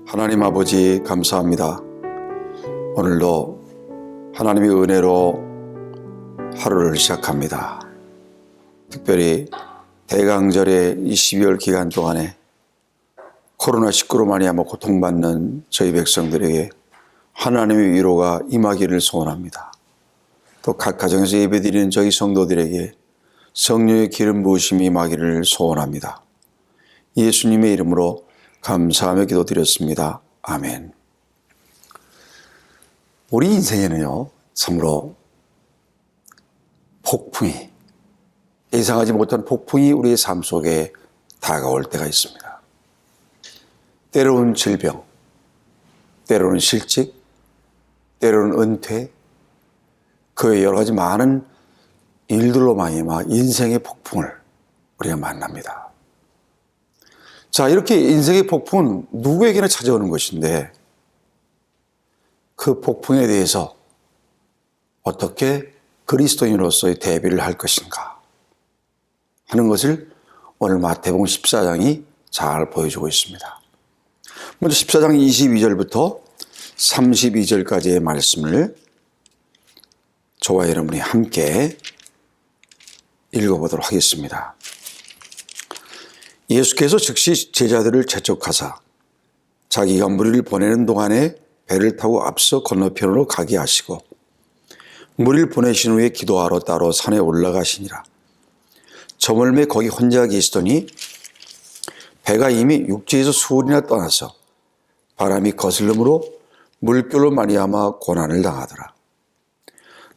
하나님 아버지 감사합니다. 오늘도 하나님의 은혜로 하루를 시작합니다. 특별히 대강절의 이 12월 기간 동안에 코로나19로 말미암아 고통받는 저희 백성들에게 하나님의 위로가 임하기를 소원합니다. 또 각 가정에서 예배드리는 저희 성도들에게 성령의 기름 부으심이 임하기를 소원합니다. 예수님의 이름으로 감사하며 기도드렸습니다. 아멘. 우리 인생에는요, 참으로 폭풍이, 예상하지 못한 폭풍이 우리의 삶 속에 다가올 때가 있습니다. 때로는 질병, 때로는 실직, 때로는 은퇴, 그 외 여러 가지 많은 일들로 말미암아 인생의 폭풍을 우리가 만납니다. 자, 이렇게 인생의 폭풍은 누구에게나 찾아오는 것인데 그 폭풍에 대해서 어떻게 그리스도인으로서의 대비를 할 것인가 하는 것을 오늘 마태복음 14장이 잘 보여주고 있습니다. 먼저 14장 22절부터 32절까지의 말씀을 저와 여러분이 함께 읽어보도록 하겠습니다. 예수께서 즉시 제자들을 재촉하사 자기가 무리를 보내는 동안에 배를 타고 앞서 건너편으로 가게 하시고 무리를 보내신 후에 기도하러 따로 산에 올라가시니라. 저물매 거기 혼자 계시더니 배가 이미 육지에서 수월이나 떠나서 바람이 거슬림으로 물결로 말미암아 고난을 당하더라.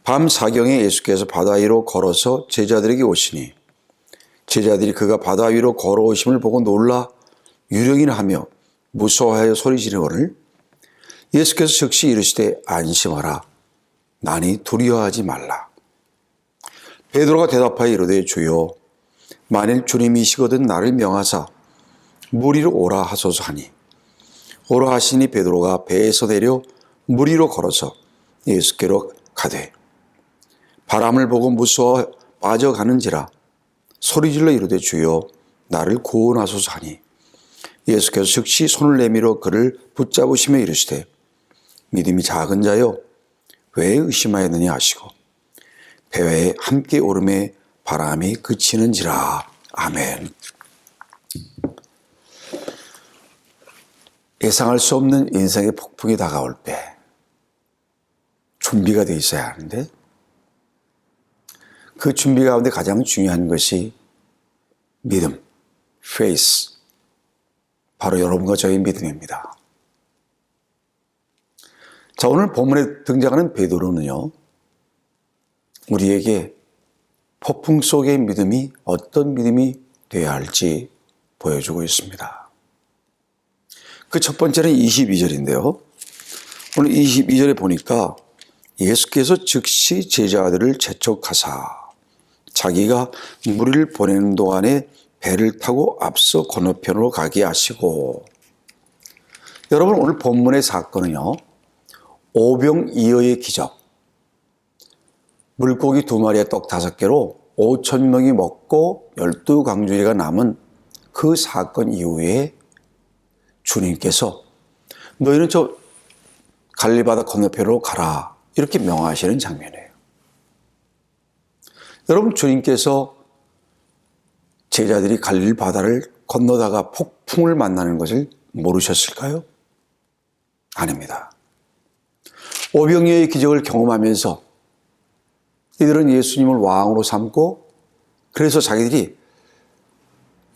밤 사경에 예수께서 바다 위로 걸어서 제자들에게 오시니 제자들이 그가 바다 위로 걸어오심을 보고 놀라 유령이나 하며 무서워하여 소리지르거늘 예수께서 즉시 이르시되 안심하라 나니 두려워하지 말라. 베드로가 대답하여 이르되 주여 만일 주님이시거든 나를 명하사 물 위로 오라 하소서 하니 오라 하시니 베드로가 배에서 내려 물 위로 걸어서 예수께로 가되 바람을 보고 무서워 빠져가는지라 소리질러 이르되 주여 나를 구원하소서 하니 예수께서 즉시 손을 내밀어 그를 붙잡으시며 이르시되 믿음이 작은 자여 왜 의심하였느냐 하시고 배에 함께 오름에 바람이 그치는지라. 아멘. 예상할 수 없는 인생의 폭풍이 다가올 때 준비가 되어 있어야 하는데 그 준비 가운데 가장 중요한 것이 믿음, faith, 바로 여러분과 저의 믿음입니다. 자, 오늘 본문에 등장하는 베드로는요, 우리에게 폭풍 속의 믿음이 어떤 믿음이 되어야 할지 보여주고 있습니다. 그 첫 번째는 22절인데요. 오늘 22절에 보니까 예수께서 즉시 제자들을 재촉하사 자기가 무리를 보내는 동안에 배를 타고 앞서 건너편으로 가게 하시고, 여러분 오늘 본문의 사건은요, 오병이어의 기적, 물고기 2마리에 떡 5개로 5,000명이 먹고 12강주리가 남은 그 사건 이후에 주님께서 너희는 저 갈릴리바다 건너편으로 가라 이렇게 명하시는 장면이에요. 여러분 주님께서 제자들이 갈릴리 바다를 건너다가 폭풍을 만나는 것을 모르셨을까요? 아닙니다. 오병이어의 기적을 경험하면서 이들은 예수님을 왕으로 삼고 그래서 자기들이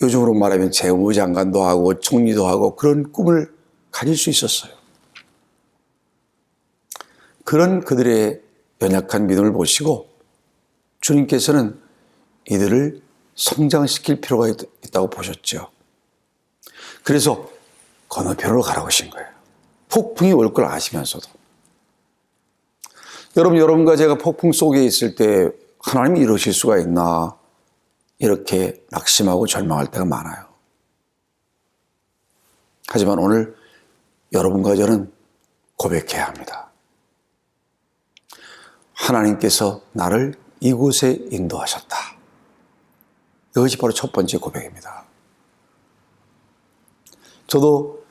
요즘으로 말하면 재무장관도 하고 총리도 하고 그런 꿈을 가질 수 있었어요. 그런 그들의 연약한 믿음을 보시고 주님께서는 이들을 성장시킬 필요가 있다고 보셨죠. 그래서 건너편으로 가라고 하신 거예요. 폭풍이 올 걸 아시면서도. 여러분과 제가 폭풍 속에 있을 때 하나님이 이러실 수가 있나 이렇게 낙심하고 절망할 때가 많아요. 하지만 오늘 여러분과 저는 고백해야 합니다. 하나님께서 나를 이곳에 인도하셨다. 이것이 바로 첫 번째 고백입니다. 저도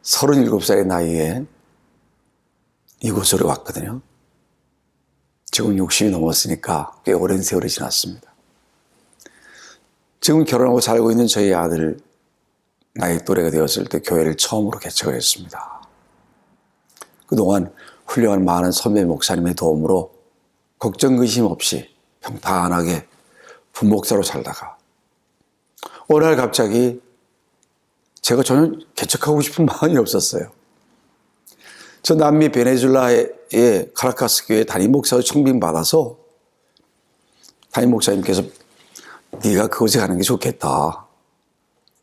37살의 나이에 이곳으로 왔거든요. 지금 60이 넘었으니까 꽤 오랜 세월이 지났습니다. 지금 결혼하고 살고 있는 저희 아들 나이 또래가 되었을 때 교회를 처음으로 개척을 했습니다. 그동안 훌륭한 많은 선배 목사님의 도움으로 걱정 근심 없이 평탄하게 부목사로 살다가 어느 날 갑자기 제가 전혀 개척하고 싶은 마음이 없었어요. 저 남미 베네수엘라의 카라카스 교회 담임 목사로 청빙받아서 담임 목사님께서 네가 그곳에 가는 게 좋겠다.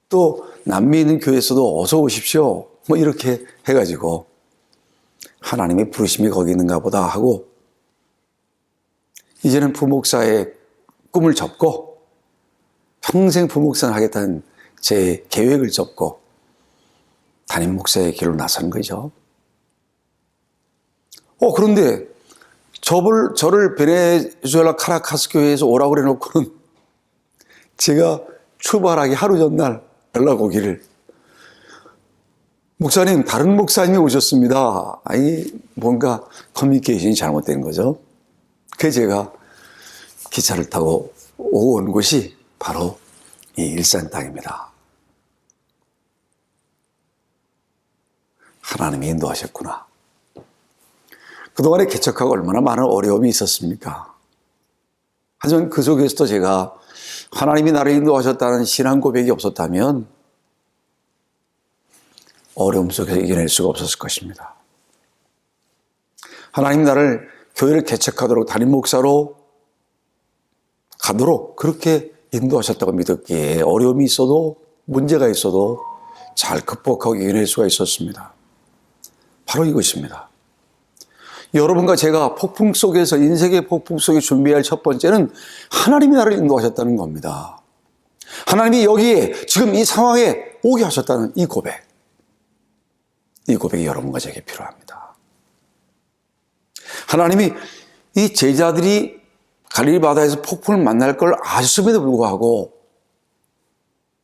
또 남미에 있는 교회에서도 어서 오십시오. 뭐 이렇게 해가지고 하나님의 부르심이 거기 있는가 보다 하고 이제는 부목사의 꿈을 접고 평생 부목사를 하겠다는 제 계획을 접고 담임 목사의 길로 나선 거죠. 그런데 저를 베네수엘라 카라카스 교회에서 오라고 그래놓고는 제가 출발하기 하루 전날 연락 오기를 목사님, 다른 목사님이 오셨습니다. 아니, 뭔가 커뮤니케이션이 잘못된 거죠. 그래서 제가 기차를 타고 오고 온 곳이 바로 이 일산 땅입니다. 하나님이 인도하셨구나. 그동안에 개척하고 얼마나 많은 어려움이 있었습니까? 하지만 그 속에서도 제가 하나님이 나를 인도하셨다는 신앙 고백이 없었다면 어려움 속에서 이겨낼 수가 없었을 것입니다. 하나님 나를 교회를 개척하도록 담임 목사로 가도록 그렇게 인도하셨다고 믿었기에 어려움이 있어도 문제가 있어도 잘 극복하고 이겨낼 수가 있었습니다. 바로 이것입니다. 여러분과 제가 폭풍 속에서 인생의 폭풍 속에 준비할 첫 번째는 하나님이 나를 인도하셨다는 겁니다. 하나님이 여기에 지금 이 상황에 오게 하셨다는 이 고백. 이 고백이 여러분과 제게 필요합니다. 하나님이 이 제자들이 갈릴리 바다에서 폭풍을 만날 걸 아셨음에도 불구하고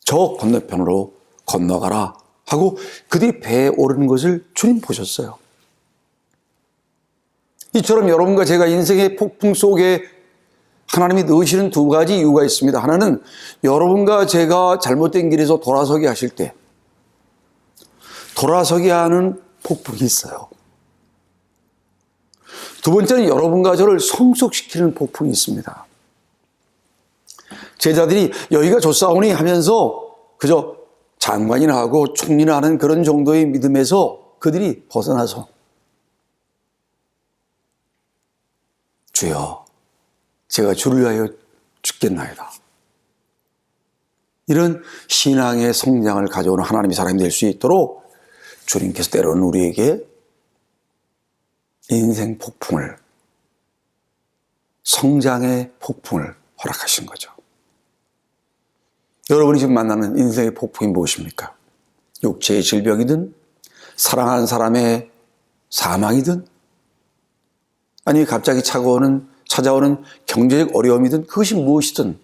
저 건너편으로 건너가라 하고 그들이 배에 오르는 것을 주님 보셨어요. 이처럼 여러분과 제가 인생의 폭풍 속에 하나님이 넣으시는 두 가지 이유가 있습니다. 하나는 여러분과 제가 잘못된 길에서 돌아서게 하실 때 돌아서게 하는 폭풍이 있어요. 두 번째는 여러분과 저를 성숙시키는 폭풍이 있습니다. 제자들이 여기가 좋사오니 하면서 그저 장관이나 하고 총리나 하는 그런 정도의 믿음에서 그들이 벗어나서 주여 제가 주를 위하여 죽겠나이다. 이런 신앙의 성장을 가져오는 하나님의 사람이 될 수 있도록 주님께서 때로는 우리에게 인생 폭풍을, 성장의 폭풍을 허락하신 거죠. 여러분이 지금 만나는 인생의 폭풍이 무엇입니까? 육체의 질병이든 사랑하는 사람의 사망이든 아니 갑자기 찾아오는 경제적 어려움이든 그것이 무엇이든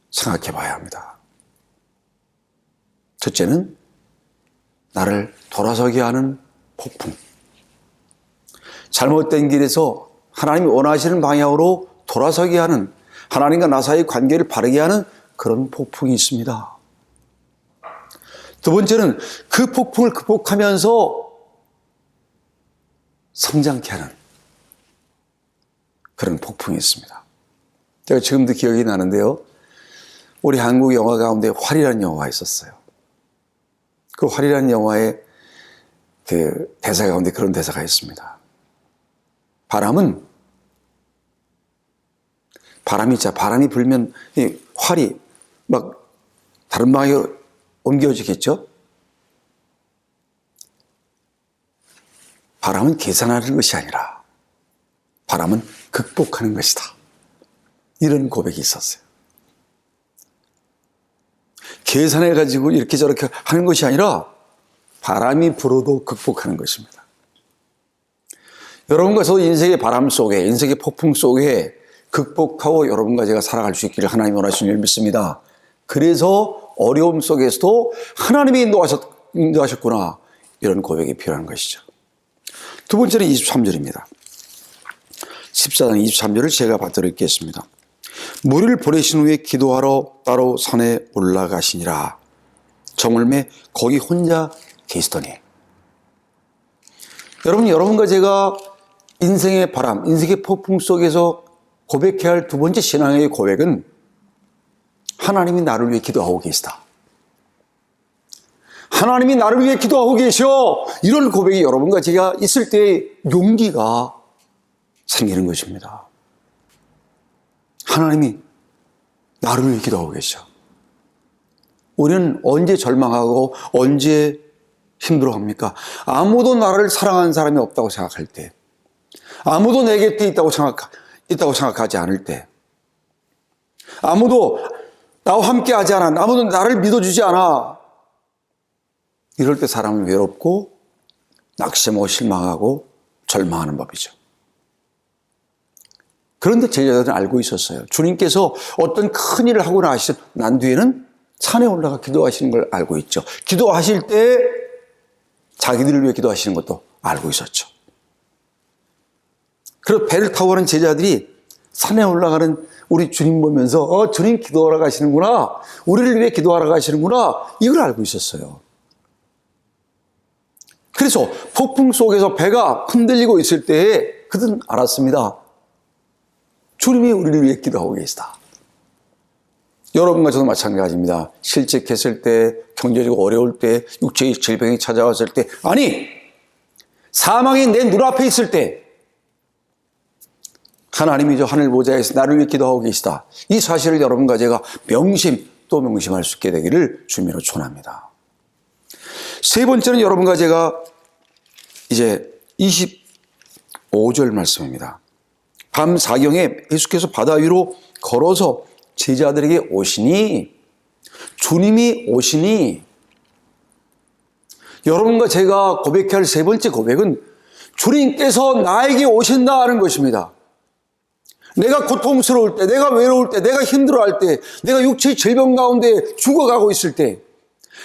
생각해 봐야 합니다. 첫째는 나를 돌아서게 하는 폭풍. 잘못된 길에서 하나님이 원하시는 방향으로 돌아서게 하는, 하나님과 나 사이의 관계를 바르게 하는 그런 폭풍이 있습니다. 두 번째는 그 폭풍을 극복하면서 성장케 하는 그런 폭풍이 있습니다. 제가 지금도 기억이 나는데요. 우리 한국 영화 가운데 활이라는 영화가 있었어요. 그 활이라는 영화의 그 대사 가운데 그런 대사가 있습니다. 바람이 불면 이 활이 막 다른 방향으로 옮겨지겠죠? 바람은 계산하는 것이 아니라 바람은 극복하는 것이다. 이런 고백이 있었어요. 계산해가지고 이렇게 저렇게 하는 것이 아니라 바람이 불어도 극복하는 것입니다. 여러분과 저도 인생의 바람 속에, 인생의 폭풍 속에 극복하고 여러분과 제가 살아갈 수 있기를 하나님이 원하시는 줄 믿습니다. 그래서 어려움 속에서도 하나님이 인도하셨구나. 이런 고백이 필요한 것이죠. 두 번째는 23절입니다. 14장 23절을 제가 받들어 읽겠습니다. 무리를 보내신 후에 기도하러 따로 산에 올라가시니라. 저물매 거기 혼자 계시더니. 여러분과 제가 인생의 바람, 인생의 폭풍 속에서 고백해야 할 두 번째 신앙의 고백은 하나님이 나를 위해 기도하고 계시다. 하나님이 나를 위해 기도하고 계셔. 이런 고백이 여러분과 제가 있을 때 용기가 생기는 것입니다. 하나님이 나를 위해 기도하고 계셔. 우리는 언제 절망하고 언제 힘들어합니까? 아무도 나를 사랑하는 사람이 없다고 생각할 때, 아무도 내 곁에 있다고 생각하지 않을 때, 아무도 나와 함께 하지 않아, 아무도 나를 믿어주지 않아. 이럴 때 사람은 외롭고 낙심하고 실망하고 절망하는 법이죠. 그런데 제자들은 알고 있었어요. 주님께서 어떤 큰 일을 하고 난 뒤에는 산에 올라가 기도하시는 걸 알고 있죠. 기도하실 때 자기들을 위해 기도하시는 것도 알고 있었죠. 그래서 배를 타고 가는 제자들이 산에 올라가는 우리 주님 보면서 주님 기도하러 가시는구나, 우리를 위해 기도하러 가시는구나, 이걸 알고 있었어요. 그래서 폭풍 속에서 배가 흔들리고 있을 때에 그들은 알았습니다. 주님이 우리를 위해 기도하고 계시다. 여러분과 저도 마찬가지입니다. 실직했을 때, 경제적으로 어려울 때, 육체의 질병이 찾아왔을 때, 아니, 사망이 내 눈앞에 있을 때 하나님이 저 하늘 보좌에서 나를 위해 기도하고 계시다. 이 사실을 여러분과 제가 또 명심할 수 있게 되기를 주님으로 축원합니다. 세 번째는 여러분과 제가 이제 25절 말씀입니다. 밤 사경에 예수께서 바다 위로 걸어서 제자들에게 오시니, 주님이 오시니, 여러분과 제가 고백해야 할 세 번째 고백은 주님께서 나에게 오신다는 것입니다. 내가 고통스러울 때, 내가 외로울 때, 내가 힘들어할 때, 내가 육체의 질병 가운데 죽어가고 있을 때,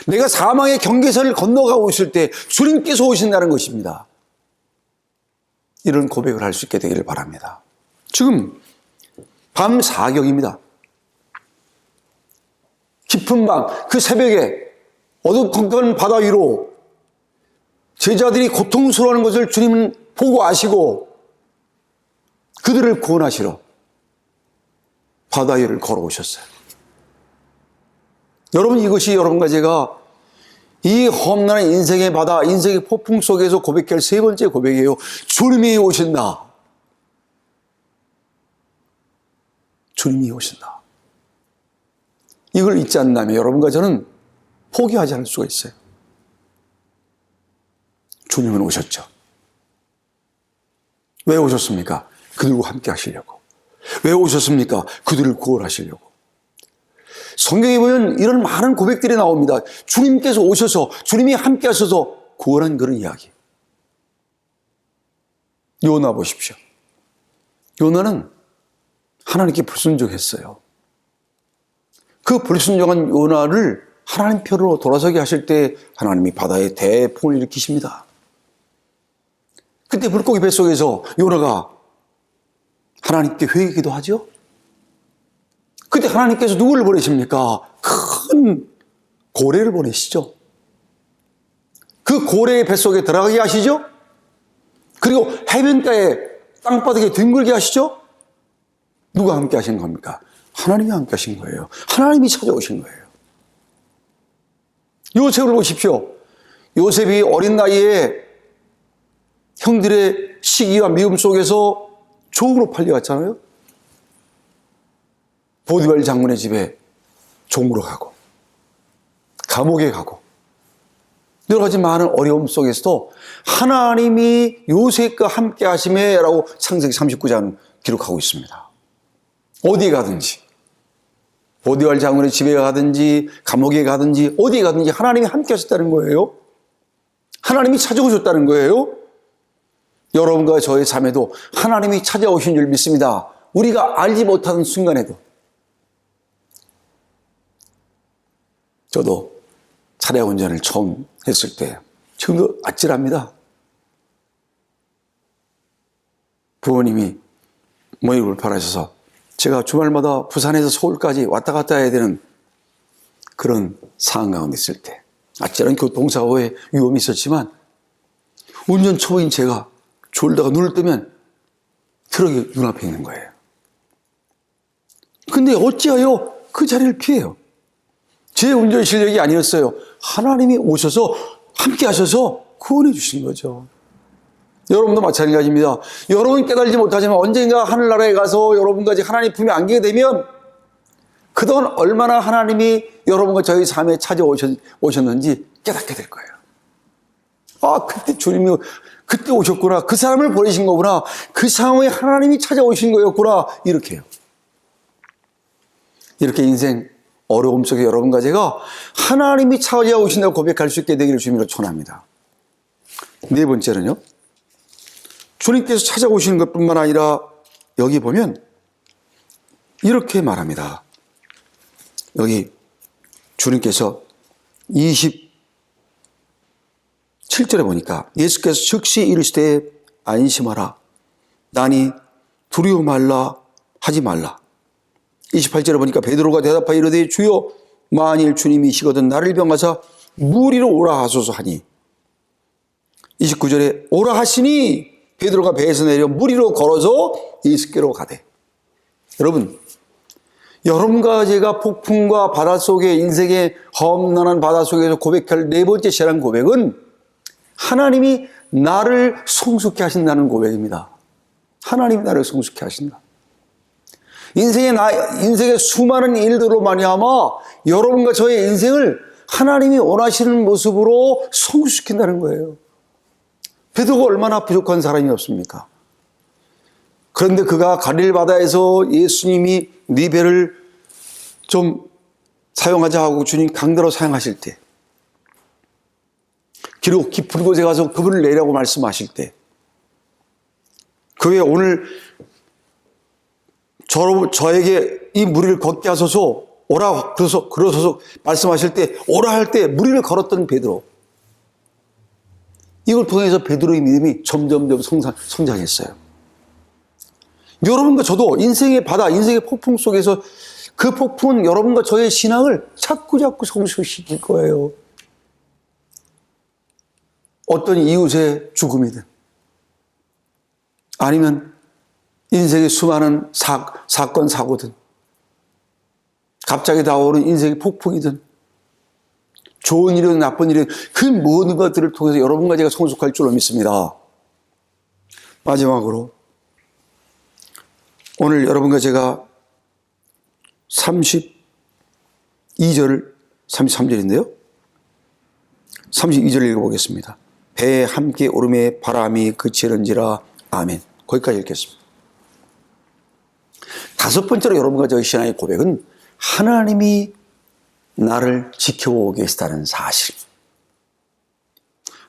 내가 사망의 경계선을 건너가고 있을 때 주님께서 오신다는 것입니다. 이런 고백을 할 수 있게 되기를 바랍니다. 지금 밤 사경입니다. 깊은 밤, 그 새벽에 어두컴컴한 바다 위로 제자들이 고통스러워하는 것을 주님은 보고 아시고 그들을 구원하시러 바다 위를 걸어오셨어요. 여러분, 이것이 여러분과 제가 이 험난한 인생의 바다, 인생의 폭풍 속에서 고백할 세 번째 고백이에요. 주님이 오신다. 주님이 오신다. 이걸 잊지 않는다면 여러분과 저는 포기하지 않을 수가 있어요. 주님은 오셨죠. 왜 오셨습니까? 그들과 함께 하시려고. 왜 오셨습니까? 그들을 구원하시려고. 성경에 보면 이런 많은 고백들이 나옵니다. 주님께서 오셔서, 주님이 함께 하셔서 구원한 그런 이야기. 요나 보십시오. 요나는 하나님께 불순종했어요. 그 불순종한 요나를 하나님 편으로 돌아서게 하실 때 하나님이 바다에 대풍을 일으키십니다. 그때 물고기 뱃속에서 요나가 하나님께 회개기도 하죠. 그때 하나님께서 누구를 보내십니까? 큰 고래를 보내시죠. 그 고래의 뱃속에 들어가게 하시죠. 그리고 해변가에 땅바닥에 뒹굴게 하시죠. 누가 함께 하신 겁니까? 하나님이 함께 하신 거예요. 하나님이 찾아오신 거예요. 요셉을 보십시오. 요셉이 어린 나이에 형들의 시기와 미움 속에서 종으로 팔려갔잖아요. 보디발 장군의 집에 종으로 가고 감옥에 가고 여러 가지 많은 어려움 속에서도 하나님이 요셉과 함께 하심에 라고 창세기 39장 기록하고 있습니다. 어디에 가든지, 보디발 장군의 집에 가든지 감옥에 가든지 어디에 가든지 하나님이 함께 하셨다는 거예요. 하나님이 찾아오셨다는 거예요. 여러분과 저의 삶에도 하나님이 찾아오신 줄 믿습니다. 우리가 알지 못하는 순간에도. 저도 차량 운전을 처음 했을 때 지금도 아찔합니다. 부모님이 몸이 불편하셔서 제가 주말마다 부산에서 서울까지 왔다 갔다 해야 되는 그런 상황 가운데 있을 때 아찔한 교통사고에 위험이 있었지만 운전 초보인 제가 졸다가 눈을 뜨면 트럭이 눈앞에 있는 거예요. 근데 어찌하여 그 자리를 피해요? 제 운전 실력이 아니었어요. 하나님이 오셔서 함께 하셔서 구원해 주신 거죠. 여러분도 마찬가지입니다. 여러분 깨달지 못하지만 언젠가 하늘나라에 가서 여러분과 하나님 품에 안기게 되면 그동안 얼마나 하나님이 여러분과 저희 삶에 찾아오셨는지 깨닫게 될 거예요. 아, 그때 주님이 그때 오셨구나. 그 사람을 보내신 거구나. 그 상황에 하나님이 찾아오신 거였구나. 이렇게요. 이렇게 인생 어려움 속에 여러분과 제가 하나님이 찾아오신다고 고백할 수 있게 되기를 주님으로 축원합니다. 네 번째는요. 주님께서 찾아오시는 것뿐만 아니라 여기 보면 이렇게 말합니다. 여기 주님께서 27절에 보니까 예수께서 즉시 이르시되 안심하라. 나니 두려워 말라 하지 말라. 28절에 보니까 베드로가 대답하여 이르되 주여 만일 주님이시거든 나를 병하사 물 위로 오라 하소서 하니 29절에 오라 하시니 베드로가 배에서 내려 물 위로 걸어서 예수께로 가되. 여러분과 제가 폭풍과 바닷속에 인생의 험난한 바닷속에서 고백할 네 번째 신앙 고백은 하나님이 나를 성숙케 하신다는 고백입니다. 하나님이 나를 성숙케 하신다. 인생의 수많은 일들로 말미암아 여러분과 저의 인생을 하나님이 원하시는 모습으로 성숙시킨다는 거예요. 베드로가 얼마나 부족한 사람이 없습니까? 그런데 그가 갈릴 바다에서 예수님이 네 배를 좀 사용하자 하고 주님 강대로 사용하실 때, 그리고 깊은 곳에 가서 그분을 내라고 말씀하실 때, 그게 오늘 저에게 이 무리를 걷게 하소서 오라 그러소서 말씀하실 때 오라 할 때 무리를 걸었던 베드로, 이걸 통해서 베드로의 믿음이 점점점 성장했어요. 여러분과 저도 인생의 바다, 인생의 폭풍 속에서 그 폭풍은 여러분과 저의 신앙을 자꾸 성숙시킬 거예요. 어떤 이웃의 죽음이든 아니면 인생의 수많은 사건, 사고든 갑자기 다가오는 인생의 폭풍이든 좋은 일이든 나쁜 일이든 그 모든 것들을 통해서 여러분과 제가 성숙할 줄로 믿습니다. 마지막으로 오늘 여러분과 제가 32절, 33절인데요. 32절을 읽어보겠습니다. 배에 함께 오름에 바람이 그치는지라. 아멘. 거기까지 읽겠습니다. 다섯 번째로 여러분과 저희 신앙의 고백은 하나님이 나를 지켜보고 계시다는 사실.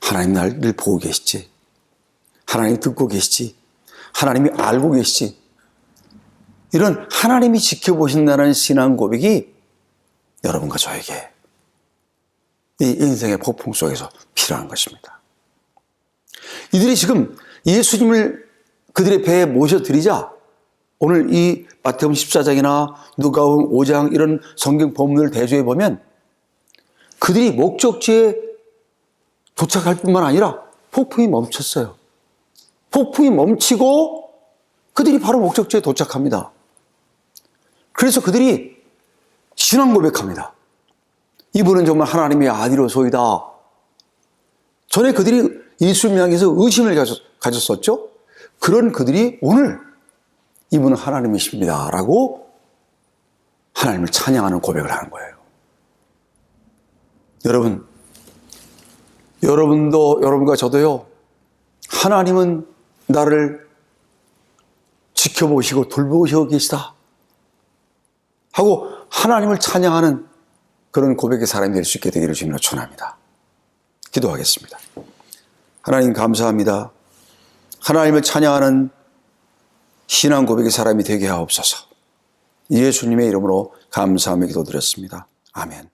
하나님 나를 보고 계시지. 하나님이 듣고 계시지. 하나님이 알고 계시지. 이런 하나님이 지켜보신다는 신앙 고백이 여러분과 저에게 이 인생의 폭풍 속에서 필요한 것입니다. 이들이 지금 예수님을 그들의 배에 모셔드리자 오늘 이 마태복음 14장이나 누가복음 5장 이런 성경 본문을 대조해 보면 그들이 목적지에 도착할 뿐만 아니라 폭풍이 멈췄어요. 폭풍이 멈추고 그들이 바로 목적지에 도착합니다. 그래서 그들이 신앙 고백합니다. 이분은 정말 하나님의 아들이로소이다. 전에 그들이 예수님을 향해서 의심을 가졌었죠. 그런 그들이 오늘 이분은 하나님이십니다 라고 하나님을 찬양하는 고백을 하는 거예요. 여러분도 여러분과 저도요, 하나님은 나를 지켜보시고 돌보시고 계시다 하고 하나님을 찬양하는 그런 고백의 사람이 될 수 있게 되기를 주님으로 축원합니다. 기도하겠습니다. 하나님 감사합니다. 하나님을 찬양하는 신앙 고백의 사람이 되게 하옵소서. 예수님의 이름으로 감사하며 기도드렸습니다. 아멘.